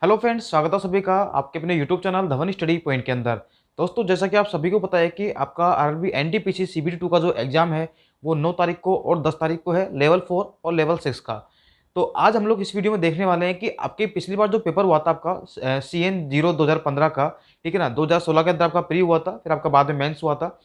Hello friends, स्वागत है सभी का आपके अपने YouTube channel Dhawan study point के अंदर। दोस्तों, जैसा कि आप सभी को पता है कि आपका आरआरबी एनटीपीसी सीबीटी 2 का जो एग्ज़ाम है वो 9 तारीख को और 10 तारीख को है, लेवल 4 और लेवल 6 का। तो आज हम लोग इस वीडियो में देखने वाले हैं कि आपकी पिछली बार जो पेपर हुआ था आपका CN 0 2015 का, ठीक है ना, 2016 के अंदर आपका प्री हुआ था, फिर आपका बाद में मेंस हुआ था।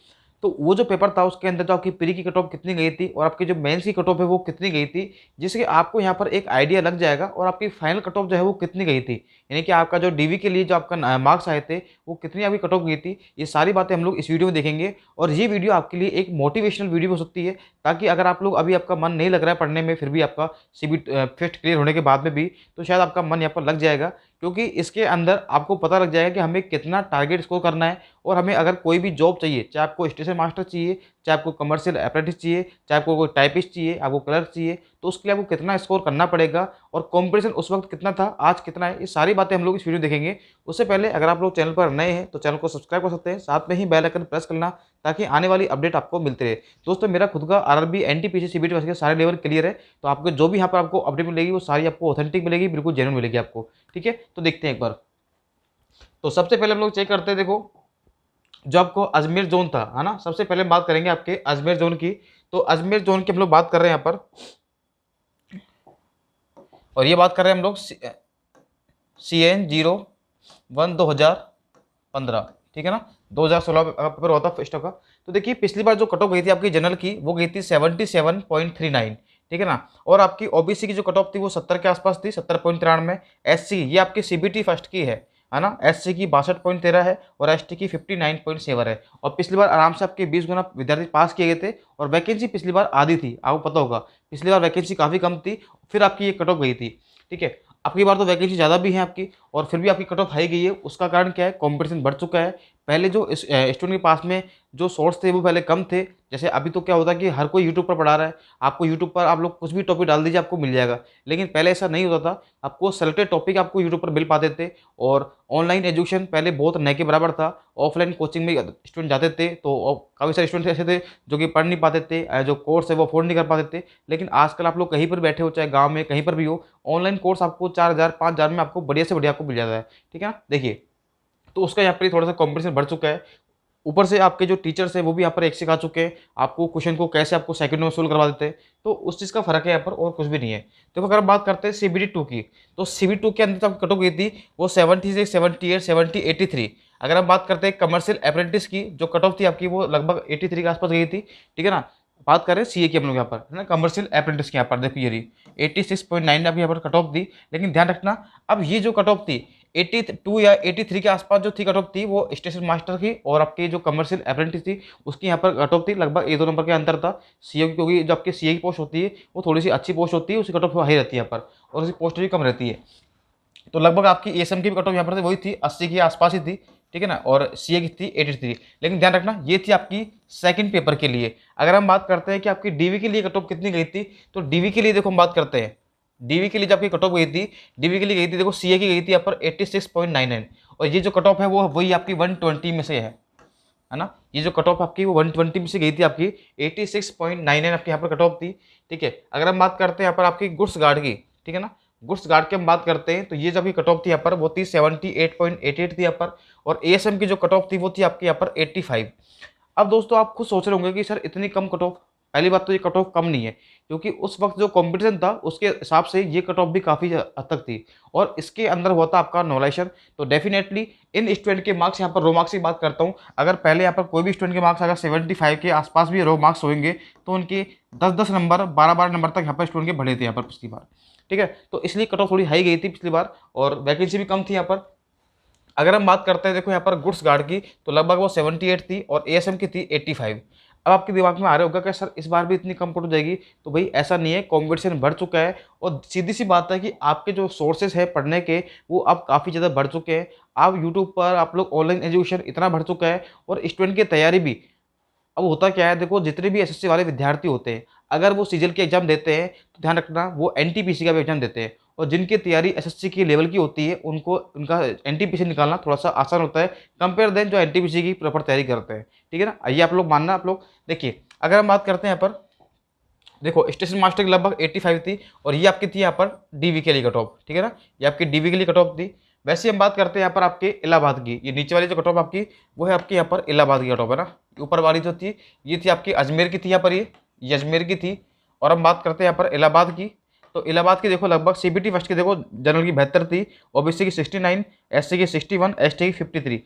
तो वो जो पेपर था उसके अंदर जो आपकी प्री की कट ऑफ कितनी गई थी और आपकी जो मेंस की कट ऑफ है वो कितनी गई थी, जिससे आपको यहाँ पर एक आइडिया लग जाएगा और आपकी फाइनल कट ऑफ जो है वो कितनी गई थी। यानी कि आपका जो डीवी के लिए जो आपका मार्क्स आए थे वो कितनी आपकी कट ऑफ गई थी, ये सारी बातें हम लोग इस वीडियो में देखेंगे। और ये वीडियो आपके लिए एक मोटिवेशनल वीडियो हो सकती है, ताकि अगर आप लोग अभी आपका मन नहीं लग रहा है पढ़ने में, फिर भी आपका सीबी फेस्ट क्लियर होने के बाद में भी तो शायद आपका मन यहाँ पर लग जाएगा, क्योंकि इसके अंदर आपको पता लग जाएगा कि हमें कितना टारगेट स्कोर करना है। और हमें अगर कोई भी जॉब चाहिए, चाहे आपको स्टेशन मास्टर चाहिए, चाहे आपको कमर्शियल अप्रेंटिस चाहिए, चाहे आपको कोई टाइपिस्ट चाहिए, आपको क्लर्क चाहिए, तो उसके लिए आपको कितना स्कोर करना पड़ेगा और कंपटीशन उस वक्त कितना था, आज कितना है, ये सारी बातें हम लोग इस वीडियो देखेंगे। उससे पहले अगर आप लोग चैनल पर नए हैं तो चैनल को सब्सक्राइब कर सकते हैं, साथ में ही बेल आइकन प्रेस करना, ताकि आने वाली अपडेट आपको मिलते रहे। दोस्तों, मेरा खुद का आरआरबी एनटीपीसी सीबीटी के सारे लेवल क्लियर है, तो आपको जो भी यहाँ पर आपको अपडेट मिलेगी वो सारी आपको ऑथेंटिक मिलेगी, बिल्कुल जेन्युइन मिलेगी आपको। ठीक है, तो देखते हैं एक बार। तो सबसे पहले हम लोग चेक करते हैं। देखो, जो आपको अजमेर जोन था, है ना, सबसे पहले बात करेंगे आपके अजमेर जोन की। तो अजमेर जोन की हम लोग बात कर रहे हैं यहाँ पर, और ये बात कर रहे हैं हम लोग CN 01 2015, ठीक है ना। 2016 का पेपर हुआ था फर्स्ट का। तो देखिए, पिछली बार जो कट ऑफ गई थी आपकी जनरल की, वो गई थी 77.39, ठीक है ना। और आपकी ओबीसी की जो कट ऑफ थी वो 70 के आसपास थी, 70.93। एससी, ये आपकी सीबीटी फर्स्ट की है ना, एससी की 62.13 है और एसटी की 59.7 है। और पिछली बार आराम से आपके 20 गुना विद्यार्थी पास किए गए थे, और वैकेंसी पिछली बार आधी थी, आपको पता होगा। पिछली बार वैकेंसी काफ़ी कम थी, फिर आपकी ये कट ऑफ गई थी, ठीक है। आपकी बार तो वैकेंसी ज़्यादा भी है आपकी, और फिर भी आपकी कट ऑफ हाई गई है। उसका कारण क्या है? कंपटीशन बढ़ चुका है। पहले जो स्टूडेंट के पास में जो सोर्स थे वो पहले कम थे। जैसे अभी तो क्या होता है कि हर कोई यूट्यूब पर पढ़ा रहा है, आपको यूट्यूब पर आप लोग कुछ भी टॉपिक डाल दीजिए आपको मिल जाएगा। लेकिन पहले ऐसा नहीं होता था, आपको सेलेक्टेड टॉपिक आपको यूट्यूब पर मिल पाते थे। और ऑनलाइन एजुकेशन पहले बहुत न के बराबर था। ऑफलाइन कोचिंग में स्टूडेंट जाते थे तो काफ़ी सारे स्टूडेंट ऐसे थे जो कि पढ़ नहीं पाते थे, जो कोर्स है वो अफोर्ड नहीं कर पाते थे। लेकिन आजकल आप लोग कहीं पर बैठे हो, चाहे गाँव में कहीं पर भी हो, ऑनलाइन कोर्स आपको 4,000 5,000 में आपको बढ़िया से बढ़िया आपको मिल जाता है, ठीक है ना। देखिए, तो उसका यहाँ पर थोड़ा सा कॉम्पिटिशन बढ़ चुका है। ऊपर से आपके जो टीचर्स हैं वो भी यहाँ पर एक सिखा चुके हैं आपको क्वेश्चन को कैसे आपको सेकंड में सोल्व करवा देते हैं। तो उस चीज़ का फर्क है यहाँ पर, और कुछ भी नहीं है। देखो, अगर हम बात करते हैं सीबीटी 2 की, तो सीबीटी 2 के अंदर जो कट ऑफ गई थी वो 76, 78, 70, 83। अगर हम बात करते हैं कमर्शियल अप्रेंटिस की, जो कट ऑफ थी आपकी वो लगभग 83 के आसपास गई थी, ठीक है ना। बात करें सीए की हम लोग यहाँ पर, है ना, कमर्शियल अप्रेंटिस की, यहाँ पर देखो ये रही 86.9 आपकी यहाँ पर कट ऑफ दी। लेकिन ध्यान रखना, अब ये जो कट ऑफ थी 82 या 83 के आसपास जो थी कट ऑफ थी, वो स्टेशन मास्टर की और आपकी जो कमर्शियल अप्रेंटिस थी उसकी यहाँ पर कट ऑफ थी। लगभग 1-2 नंबर के अंतर था सीए की, क्योंकि जो आपकी सीए की पोस्ट होती है वो थोड़ी सी अच्छी पोस्ट होती है, उसकी कट ऑफ हाई रहती है यहाँ पर, और उसकी पोस्ट भी कम रहती है। तो लगभग आपकी एएसएम की भी कट ऑफ यहाँ पर वही थी, 80 के आसपास ही थी, ठीक है ना। और सीए की थी 83। लेकिन ध्यान रखना, ये थी आपकी सेकंड पेपर के लिए। अगर हम बात करते हैं कि आपकी डीवी के लिए कट ऑफ कितनी गई थी, तो डीवी के लिए देखो हम बात करते हैं। डीवी के लिए जब आपकी कट ऑफ गई थी, डीवी के लिए गई थी, देखो सीए की गई थी यहाँ पर 86.99, और ये जो कट ऑफ है वो वही आपकी 120 में से है ना। ये जो कट ऑफ आपकी वो 120 में से गई थी, आपकी 86.99 आपकी यहाँ पर कट ऑफ थी, ठीक है। अगर हम बात करते हैं यहाँ पर आपकी गुड्स गार्ड की, ठीक है ना, गुड्स गार्ड की हम बात करते हैं, तो ये जो भी कट ऑफ थी यहाँ पर वो थी 78.88 थी यहाँ पर, और एएसएम की जो कट ऑफ थी वो थी आपकी यहाँ पर 85। अब दोस्तों, आप खुद सोच रहे होंगे कि सर इतनी कम कट ऑफ। पहली बात तो ये कट ऑफ कम नहीं है, क्योंकि उस वक्त जो कंपटीशन था उसके हिसाब से ये कट ऑफ भी काफ़ी हद तक थी, और इसके अंदर हुआ था आपका नॉलेशन। तो डेफिनेटली इन स्टूडेंट के मार्क्स, यहाँ पर रो मार्क्स की बात करता हूँ, अगर पहले यहाँ पर कोई भी स्टूडेंट के मार्क्स अगर 75 के आसपास भी रो मार्क्स होंगे, तो उनके 10-10 नंबर, 12-12 नंबर तक यहाँ पर स्टूडेंट के बढ़े थे यहाँ पर पिछली बार, ठीक है। तो इसलिए कट ऑफ थोड़ी हाई गई थी पिछली बार, और वैकेंसी भी कम थी यहाँ पर। अगर हम बात करते हैं, देखो यहाँ पर गुड्स गार्ड की, तो लगभग वो 78 थी, और एएसएम की थी 85। अब आपके दिमाग में आ रहा होगा कि सर इस बार भी इतनी कम कट हो जाएगी, तो भाई ऐसा नहीं है, कंपटीशन बढ़ चुका है। और सीधी सी बात है कि आपके जो सोर्सेज है पढ़ने के वो अब काफ़ी ज़्यादा बढ़ चुके हैं। आप यूट्यूब पर आप लोग ऑनलाइन एजुकेशन इतना बढ़ चुका है, और स्टूडेंट की तैयारी भी। अब होता क्या है, देखो, जितने भी एसएससी वाले विद्यार्थी होते हैं, अगर वो सीजीएल की एग्जाम देते हैं तो ध्यान रखना वो एनटीपीसी का भी एग्जाम देते हैं, और जिनकी तैयारी एसएससी की लेवल की होती है उनको उनका एनटीपीसी निकालना थोड़ा सा आसान होता है कंपेयर देन जो एनटीपीसी की प्रॉपर तैयारी करते हैं, ठीक है ना। ये आप लोग मानना। आप लोग देखिए, अगर हम बात करते हैं यहाँ पर, देखो स्टेशन मास्टर की लगभग 85 थी, और ये आपकी थी यहाँ पर डीवी के लिए कट ऑफ, ठीक है ना, ये आपकी डीवी के लिए कट ऑफ थी। वैसे ही हम बात करते हैं यहाँ पर आपके इलाहाबाद की। ये नीचे वाली जो कट ऑफ आपकी वो है आपकी यहाँ पर इलाहाबाद की कट ऑफ है ना। ऊपर वाली जो थी ये थी आपकी अजमेर की थी, यहाँ पर ये अजमेर की थी। और हम बात करते हैं यहाँ पर इलाहाबाद की। तो इलाहाबाद की देखो लगभग सीबीटी फर्स्ट की देखो जनरल की 72 थी, ओबीसी की 69, एससी की 61, एसटी की 53।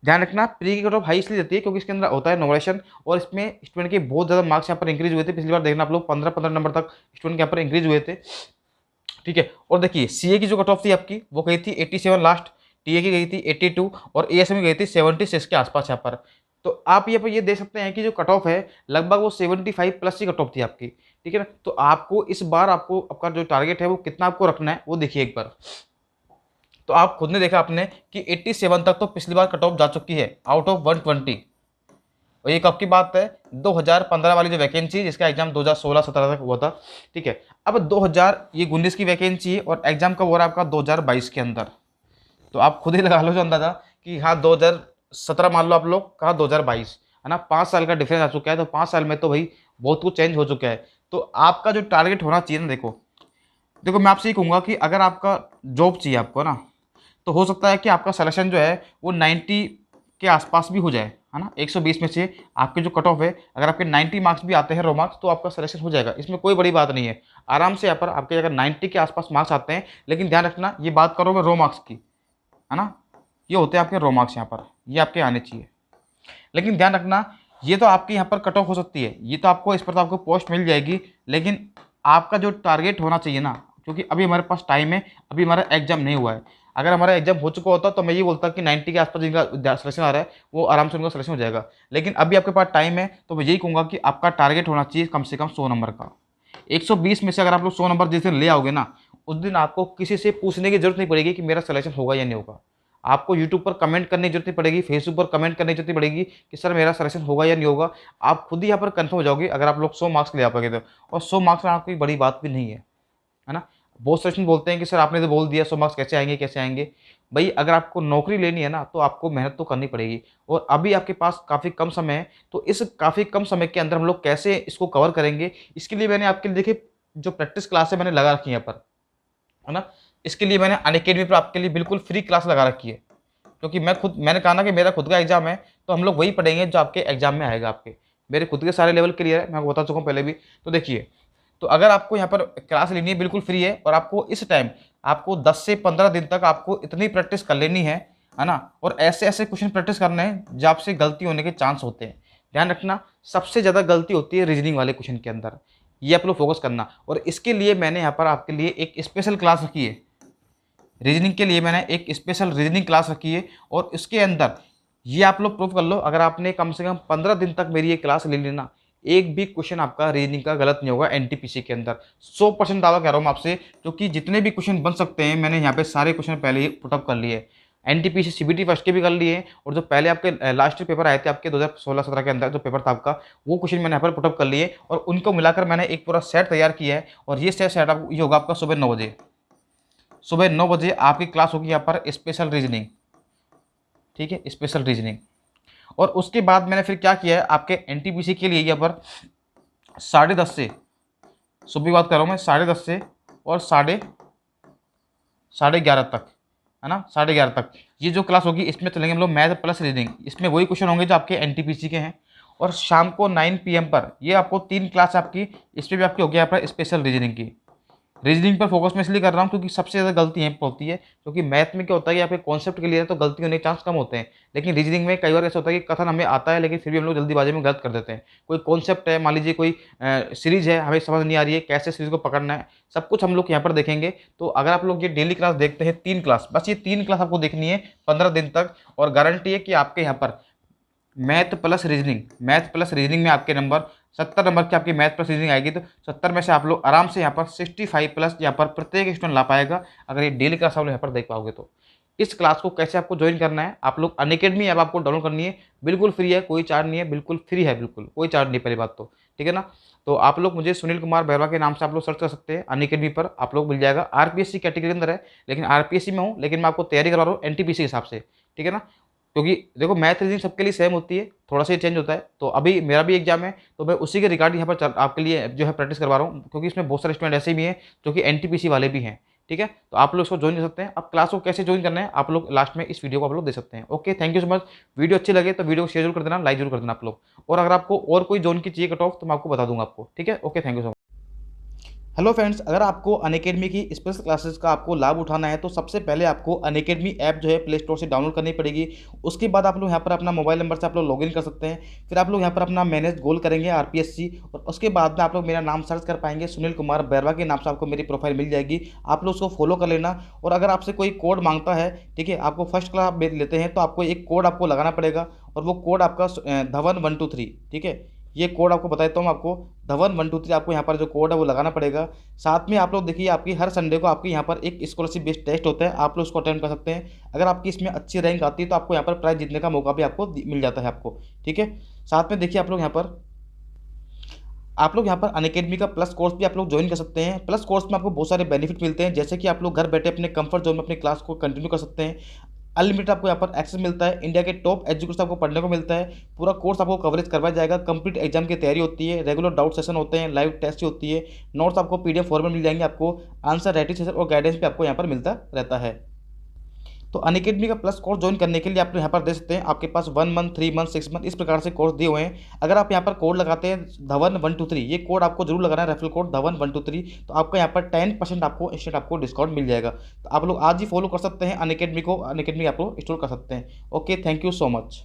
ध्यान रखना प्री की कट ऑफ हाई इसलिए रहती है क्योंकि इसके अंदर होता है नोवेशन, और इसमें स्टूडेंट के बहुत ज़्यादा मार्क्स यहाँ पर इंक्रीज हुए थे। पिछली बार देखना आप लोग 15-15 नंबर तक स्टूडेंट के यहाँ पर इंक्रीज हुए थे। ठीक है। और देखिए सीए की जो कट ऑफ थी आपकी वो गई थी 87 लास्ट, टीए की गई थी 82 और एएसएम की गई थी 76 के आसपास यहाँ पर। तो आप यहाँ पर ये देख सकते हैं कि जो कट ऑफ है लगभग वो 75 प्लस की कट ऑफ थी आपकी। ठीक है ना। तो आपको इस बार आपको आपका जो टारगेट है वो कितना आपको रखना है वो देखिए एक बार। तो आप खुद ने देखा आपने कि 87 तक तो पिछली बार कट ऑफ जा चुकी है आउट ऑफ 120। और ये कब की बात है, 2015 वाली जो वैकेंसी जिसका एग्जाम 2016-17 तक हुआ था। ठीक है। अब 2019 की वैकेंसी है और एग्जाम कब हो रहा है आपका 2022 के अंदर। तो आप खुद ही लगा लो जो अंदाजा कि हाँ 2017 मान लो आप लोग, कहा 2022 है ना। 5 साल का डिफरेंस आ चुका है। तो 5 साल में तो भाई बहुत कुछ चेंज हो चुका है। तो आपका जो टारगेट होना चाहिए ना, देखो देखो मैं आपसे ये कहूँगा कि अगर आपका जॉब चाहिए आपको ना, तो हो सकता है कि आपका सिलेक्शन जो है वो 90 के आसपास भी हो जाए, है ना। 120 में से आपके जो कट ऑफ है अगर आपके 90 मार्क्स भी आते हैं रो मार्क्स तो आपका सिलेक्शन हो जाएगा। इसमें कोई बड़ी बात नहीं है। आराम से यहाँ पर आपके अगर 90 के आसपास मार्क्स आते हैं, लेकिन ध्यान रखना ये बात करो मैं रो मार्क्स की, है ना। ये होते हैं आपके रो मार्क्स, यहाँ पर ये आपके आने चाहिए। लेकिन ध्यान रखना ये तो आपकी यहाँ पर कट ऑफ हो सकती है, ये तो आपको इस पर तो आपको पोस्ट मिल जाएगी, लेकिन आपका जो टारगेट होना चाहिए ना, क्योंकि अभी हमारे पास टाइम है, अभी हमारा एग्जाम नहीं हुआ है। अगर हमारा एग्जाम हो चुका होता तो मैं ये बोलता कि 90 के आसपास जिनका सिलेक्शन आ रहा है वो आराम से उनका सिलेक्शन हो जाएगा। लेकिन अभी आपके पास टाइम है तो मैं यही कहूँगा कि आपका टारगेट होना चाहिए कम से कम 100 नंबर का। 120 में से अगर आप लोग 100 नंबर जिस दिन ले आओगे ना, उस दिन आपको किसी से पूछने की जरूरत नहीं पड़ेगी कि मेरा सिलेक्शन होगा या नहीं होगा। आपको यूट्यूब पर कमेंट करने की जरूरत नहीं पड़ेगी, फेसबुक पर कमेंट करने की जरूरत नहीं पड़ेगी कि सर मेरा सिलेक्शन होगा या नहीं होगा। आप खुद ही यहाँ पर कंफर्म हो जाओगे अगर आप लोग 100 मार्क्स ले आ पाएंगे तो। और 100 मार्क्स में आपकी बड़ी बात भी नहीं है ना। बहुत से स्टूडेंट बोलते हैं कि सर आपने तो बोल दिया 100 मार्क्स कैसे आएंगे कैसे आएंगे। भाई अगर आपको नौकरी लेनी है ना तो आपको मेहनत तो करनी पड़ेगी, और अभी आपके पास काफ़ी कम समय है। तो इस काफ़ी कम समय के अंदर हम लोग कैसे इसको कवर करेंगे, इसके लिए मैंने आपके लिए देखिए जो प्रैक्टिस क्लास है मैंने लगा रखी है यहाँ पर, है ना। इसके लिए मैंने अनअकैडमी पर आपके लिए बिल्कुल फ्री क्लास लगा रखी है, क्योंकि मैंने कहा ना कि मेरा खुद का एग्जाम है तो हम लोग वही पढ़ेंगे जो आपके एग्जाम में आएगा। आपके मेरे खुद के सारे लेवल क्लियर है, मैं आपको बता चुका हूँ पहले भी। तो देखिए, तो अगर आपको यहाँ पर क्लास लेनी है बिल्कुल फ्री है, और आपको इस टाइम आपको 10 से 15 दिन तक आपको इतनी प्रैक्टिस कर लेनी है ना। और ऐसे ऐसे क्वेश्चन प्रैक्टिस करने हैं जब आपसे गलती होने के चांस होते हैं। ध्यान रखना सबसे ज़्यादा गलती होती है रीजनिंग वाले क्वेश्चन के अंदर, ये आप लोग फोकस करना। और इसके लिए मैंने यहाँ पर आपके लिए एक स्पेशल क्लास रखी है। रीजनिंग के लिए मैंने एक स्पेशल रीजनिंग क्लास रखी है, और इसके अंदर ये आप लोग प्रूव कर लो, अगर आपने कम से कम 15 दिन तक मेरी ये क्लास ले लेना, एक भी क्वेश्चन आपका रीजनिंग का गलत नहीं होगा एनटीपीसी के अंदर। 100% दावा कह रहा हूँ मैं आपसे, क्योंकि जितने भी क्वेश्चन बन सकते हैं मैंने यहाँ पे सारे क्वेश्चन पहले ही पुटअप कर लिए। एनटीपीसी सीबीटी फर्स्ट के भी कर लिए, और जो पहले आपके लास्ट पेपर आए थे आपके 2016-17 के अंदर जो पेपर था आपका, वो क्वेश्चन मैंने यहाँ पर पुटअप कर लिए, और उनको मिलाकर मैंने एक पूरा सेट तैयार किया है। और ये सेट आप ये होगा आपका सुबह 9 बजे। सुबह 9 बजे आपकी क्लास होगी यहाँ पर स्पेशल रीजनिंग। ठीक है, स्पेशल रीजनिंग। और उसके बाद मैंने फिर क्या किया है आपके एनटीपीसी के लिए यहाँ पर 10:30 से, सुबह की बात कर रहा हूँ मैं, 10:30 से और साढ़े 11 तक, है ना, 11:30 तक ये जो क्लास होगी इसमें चलेंगे हम लोग मैथ प्लस रीजनिंग। इसमें वही क्वेश्चन होंगे जो आपके एनटीपीसी के हैं। और शाम को 9 PM पर ये आपको 3 क्लास आपकी, इसमें भी आपकी होगी यहाँ पर स्पेशल रीजनिंग की। रीजनिंग पर फोकस मैं इसलिए कर रहा हूँ क्योंकि सबसे ज़्यादा गलती यहाँ पर होती है, क्योंकि मैथ में क्या होता है कि आपके कॉन्सेप्ट क्लियर है तो गलती होने के चांस कम होते हैं। लेकिन रीजनिंग में कई बार ऐसा होता है कि कथन हमें आता है लेकिन फिर भी हम लोग जल्दीबाजी में गलत कर देते हैं। कोई कॉन्सेप्ट है, मान लीजिए कोई सीरीज है, हमें समझ नहीं आ रही है कैसे सीरीज को पकड़ना है, सब कुछ हम लोग यहाँ पर देखेंगे। तो अगर आप लोग ये डेली क्लास देखते हैं 3 क्लास, बस ये 3 क्लास आपको देखनी है 15 दिन तक, और गारंटी है कि आपके यहाँ पर मैथ प्लस रीजनिंग में आपके नंबर 70 नंबर की आपकी मैथ प्लस रीजनिंग आएगी। तो 70 में से आप लोग आराम से यहाँ पर 65 प्लस यहाँ पर प्रत्येक स्टूडेंट ला पाएगा, अगर ये डेली क्लास आप लोग यहाँ पर देख पाओगे तो। इस क्लास को कैसे आपको ज्वाइन करना है, आप लोग अनअकैडमी ऐप आपको डाउनलोड करनी है, बिल्कुल फ्री है, कोई चार्ज नहीं है, बिल्कुल फ्री है, बिल्कुल कोई चार्ज नहीं, पहली बात तो ठीक है ना। तो आप लोग मुझे सुनील कुमार बैरवा के नाम से आप लोग सर्च कर सकते हैं, अनअकैडमी पर आप लोग मिल जाएगा। आरपीएससी कैटेगरी के अंदर है, लेकिन आरपीएससी में हूँ, लेकिन मैं आपको तैयारी करवा रहा हूँ एनटीपीसी के हिसाब से, ठीक है ना। क्योंकि देखो मैथ रीजनिंग सबके लिए सेम होती है, थोड़ा सा चेंज होता है। तो अभी मेरा भी एग्जाम है तो मैं उसी के रिगार्डिंग यहाँ पर आपके लिए जो है प्रैक्टिस करवा रहा हूँ, क्योंकि इसमें बहुत सारे स्टूडेंट ऐसे भी हैं जो कि एनटीपीसी वाले भी हैं, ठीक है। तो आप लोग इसको ज्वाइन कर सकते हैं। अब क्लास को कैसे ज्वाइन करना है आप लोग लास्ट में इस वीडियो को आप लोग देख सकते हैं। Okay, thank you so much. Video अच्छी लगे तो वीडियो को शेयर जरूर कर देना, लाइक जरूर कर देना आप लोग। और अगर आपको और कोई जोन की चाहिए कट ऑफ तो मैं आपको बता दूंगा आपको, ठीक है। Okay, thank you so much. Hello friends, अगर आपको अनअकैडमी की स्पेशल क्लासेस का आपको लाभ उठाना है तो सबसे पहले आपको अनअकैडमी ऐप जो है प्ले स्टोर से डाउनलोड करनी पड़ेगी। उसके बाद आप लोग यहाँ पर अपना मोबाइल नंबर से आप लोग लॉगिन कर सकते हैं। फिर आप लोग यहाँ पर अपना मैनेज गोल करेंगे आरपीएससी, और उसके बाद में आप लोग मेरा नाम सर्च कर पाएंगे, सुनील कुमार बैरवा के नाम से आपको मेरी प्रोफाइल मिल जाएगी। आप लोग उसको फॉलो कर लेना। और अगर आपसे कोई कोड मांगता है, ठीक है, आपको फर्स्ट क्लास आप लेते हैं तो आपको एक कोड आपको लगाना पड़ेगा, और वो कोड आपका धवन 123, ठीक है। ये कोड आपको बता देता हूँ, आपको धवन 123 आपको यहाँ पर जो कोड है वो लगाना पड़ेगा। साथ में आप लोग देखिए, आपकी हर संडे को आपकी यहाँ पर एक स्कॉलरशिप बेस्ड टेस्ट होता है, आप लोग उसको अटेंड कर सकते हैं। अगर आपकी इसमें अच्छी रैंक आती है तो आपको यहाँ पर प्राइज जीतने का मौका भी आपको मिल जाता है आपको, ठीक है। साथ में देखिए, आप लोग यहाँ पर अनअकैडमी का प्लस कोर्स भी आप लोग ज्वाइन कर सकते हैं। प्लस कोर्स में आपको बहुत सारे बेनिफिट मिलते हैं, जैसे कि आप लोग घर बैठे अपने कंफर्ट जोन में अपनी क्लास को कंटिन्यू कर सकते हैं। अनलिमिटेड आपको यहाँ पर एक्सेस मिलता है, इंडिया के टॉप एजुकेशन आपको पढ़ने को मिलता है। पूरा कोर्स आपको कवरेज करवाया जाएगा, कंप्लीट एग्जाम की तैयारी होती है, रेगुलर डाउट सेशन होते हैं, लाइव टेस्ट होती है, नोट्स आपको पीडीएफ फॉर्मेट मिल जाएंगे, आपको आंसर राइटिंग सेशन और गाइडेंस भी आपको यहाँ पर मिलता रहता है। तो अनअकैडमी का प्लस कोर्स ज्वाइन करने के लिए आप यहाँ पर दे सकते हैं, आपके पास 1 मंथ, 3 मंथ, 6 मंथ इस प्रकार से कोर्स दिए हुए हैं। अगर आप यहाँ पर कोड लगाते हैं धवन 123, ये कोड आपको जरूर लगाना है, रेफरल कोड धवन 123, तो आपका यहाँ पर 10% आपको इंस्टेंट आपको डिस्काउंट मिल जाएगा। तो आप लोग आज ही फॉलो कर सकते हैं अनअकैडमी को, अनअकैडमी आप लोग इंस्टॉल कर सकते हैं। Okay, thank you so much.